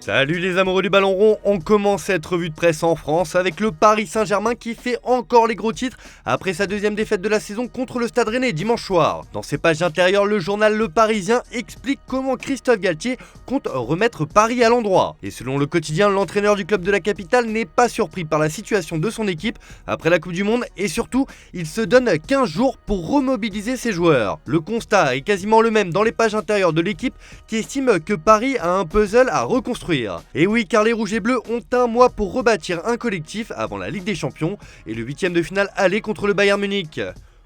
Salut les amoureux du ballon rond, on commence cette revue de presse en France avec le Paris Saint-Germain qui fait encore les gros titres après sa deuxième défaite de la saison contre le Stade Rennais dimanche soir. Dans ses pages intérieures, le journal Le Parisien explique comment Christophe Galtier compte remettre Paris à l'endroit. Et selon le quotidien, l'entraîneur du club de la capitale n'est pas surpris par la situation de son équipe après la Coupe du Monde et surtout, il se donne 15 jours pour remobiliser ses joueurs. Le constat est quasiment le même dans les pages intérieures de l'équipe qui estime que Paris a un puzzle à reconstruire. Et oui, car les Rouges et Bleus ont un mois pour rebâtir un collectif avant la Ligue des Champions et le 8e de finale aller contre le Bayern Munich.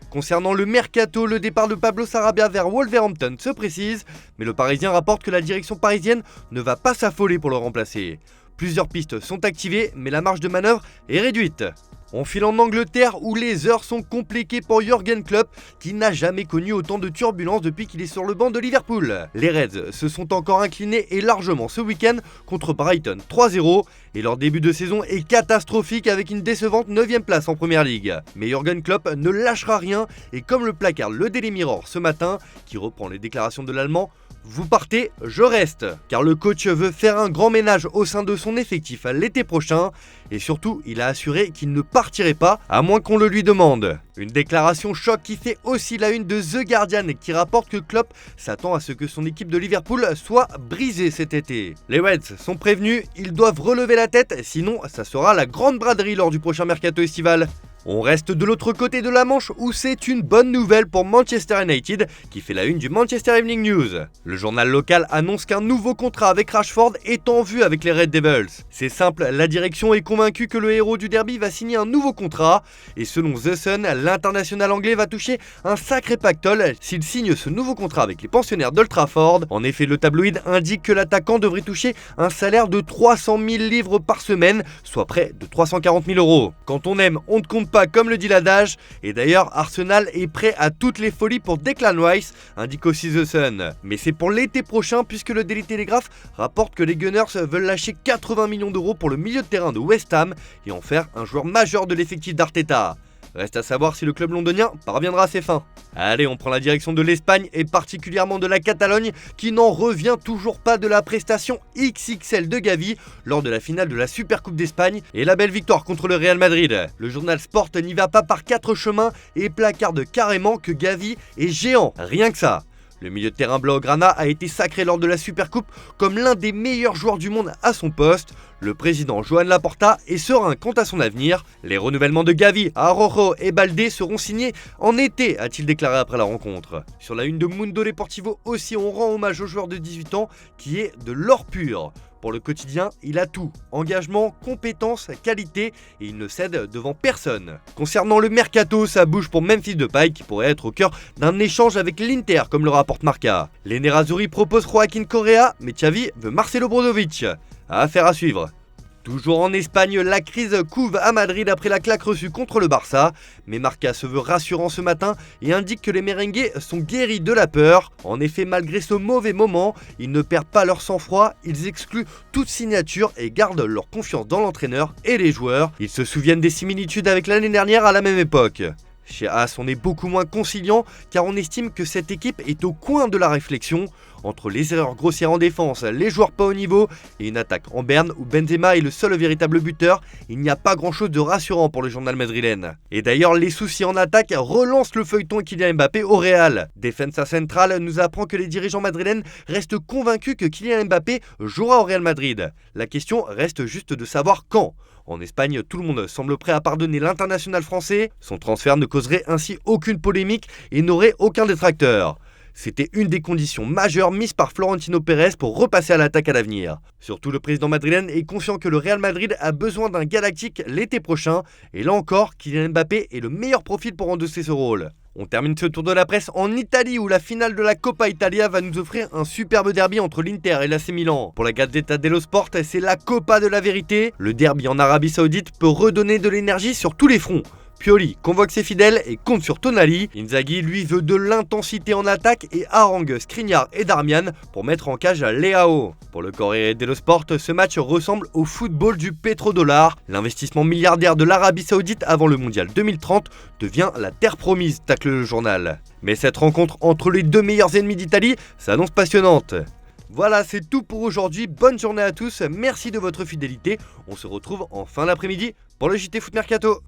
Concernant le mercato, le départ de Pablo Sarabia vers Wolverhampton se précise, mais le Parisien rapporte que la direction parisienne ne va pas s'affoler pour le remplacer. Plusieurs pistes sont activées, mais la marge de manœuvre est réduite. On file en Angleterre où les heures sont compliquées pour Jürgen Klopp qui n'a jamais connu autant de turbulences depuis qu'il est sur le banc de Liverpool. Les Reds se sont encore inclinés et largement ce week-end contre Brighton 3-0 et leur début de saison est catastrophique avec une décevante 9e place en Première Ligue. Mais Jürgen Klopp ne lâchera rien et comme le placard le Daily Mirror ce matin qui reprend les déclarations de l'Allemand, vous partez, je reste, car le coach veut faire un grand ménage au sein de son effectif l'été prochain et surtout il a assuré qu'il ne partirait pas à moins qu'on le lui demande. Une déclaration choc qui fait aussi la une de The Guardian qui rapporte que Klopp s'attend à ce que son équipe de Liverpool soit brisée cet été. Les Reds sont prévenus, ils doivent relever la tête sinon ça sera la grande braderie lors du prochain mercato estival. On reste de l'autre côté de la Manche où c'est une bonne nouvelle pour Manchester United qui fait la une du Manchester Evening News. Le journal local annonce qu'un nouveau contrat avec Rashford est en vue avec les Red Devils. C'est simple, la direction est convaincue que le héros du derby va signer un nouveau contrat et selon The Sun, l'international anglais va toucher un sacré pactole s'il signe ce nouveau contrat avec les pensionnaires d'Old Trafford. En effet, le tabloïd indique que l'attaquant devrait toucher un salaire de 300 000 livres par semaine, soit près de 340 000 euros. Quand on aime, on ne compte pas comme le dit l'adage, et d'ailleurs Arsenal est prêt à toutes les folies pour Declan Rice, indique aussi The Sun. Mais c'est pour l'été prochain puisque le Daily Telegraph rapporte que les Gunners veulent lâcher 80 millions d'euros pour le milieu de terrain de West Ham et en faire un joueur majeur de l'effectif d'Arteta. Reste à savoir si le club londonien parviendra à ses fins. Allez, on prend la direction de l'Espagne et particulièrement de la Catalogne qui n'en revient toujours pas de la prestation XXL de Gavi lors de la finale de la Supercoupe d'Espagne et la belle victoire contre le Real Madrid. Le journal Sport n'y va pas par 4 chemins et placarde carrément que Gavi est géant, rien que ça. Le milieu de terrain blaugrana a été sacré lors de la Supercoupe comme l'un des meilleurs joueurs du monde à son poste. Le président Joan Laporta est serein quant à son avenir. Les renouvellements de Gavi, Araujo et Baldé seront signés en été, a-t-il déclaré après la rencontre. Sur la une de Mundo Deportivo aussi, on rend hommage au joueur de 18 ans qui est de l'or pur. Pour le quotidien, il a tout. Engagement, compétence, qualité et il ne cède devant personne. Concernant le mercato, ça bouge pour Memphis Depay qui pourrait être au cœur d'un échange avec l'Inter comme le rapporte Marca. Les Nerazzurri proposent Joaquin Correa, mais Xavi veut Marcelo Brozovic. Affaire à suivre. Toujours en Espagne, la crise couve à Madrid après la claque reçue contre le Barça, mais Marca se veut rassurant ce matin et indique que les merengues sont guéris de la peur. En effet, malgré ce mauvais moment, ils ne perdent pas leur sang-froid, ils excluent toute signature et gardent leur confiance dans l'entraîneur et les joueurs. Ils se souviennent des similitudes avec l'année dernière à la même époque. Chez As, on est beaucoup moins conciliant car on estime que cette équipe est au coin de la réflexion. Entre les erreurs grossières en défense, les joueurs pas au niveau et une attaque en berne où Benzema est le seul véritable buteur, il n'y a pas grand chose de rassurant pour le journal madrilène. Et d'ailleurs, les soucis en attaque relancent le feuilleton Kylian Mbappé au Real. Defensa Central nous apprend que les dirigeants madrilènes restent convaincus que Kylian Mbappé jouera au Real Madrid. La question reste juste de savoir quand. En Espagne, tout le monde semble prêt à pardonner l'international français. Son transfert ne causerait ainsi aucune polémique et n'aurait aucun détracteur. C'était une des conditions majeures mises par Florentino Pérez pour repasser à l'attaque à l'avenir. Surtout, le président madrilène est conscient que le Real Madrid a besoin d'un galactique l'été prochain. Et là encore, Kylian Mbappé est le meilleur profil pour endosser ce rôle. On termine ce tour de la presse en Italie où la finale de la Coppa Italia va nous offrir un superbe derby entre l'Inter et l'AC Milan. Pour la Gazzetta dello Sport, c'est la Coppa de la vérité. Le derby en Arabie Saoudite peut redonner de l'énergie sur tous les fronts. Pioli convoque ses fidèles et compte sur Tonali. Inzaghi, lui, veut de l'intensité en attaque et harangue Skriniar et Darmian pour mettre en cage Leao. Pour le Corriere dello Sport, ce match ressemble au football du pétrodollar. L'investissement milliardaire de l'Arabie Saoudite avant le mondial 2030 devient la terre promise, tacle le journal. Mais cette rencontre entre les deux meilleurs ennemis d'Italie s'annonce passionnante. Voilà, c'est tout pour aujourd'hui. Bonne journée à tous, merci de votre fidélité. On se retrouve en fin d'après-midi pour le JT Foot Mercato.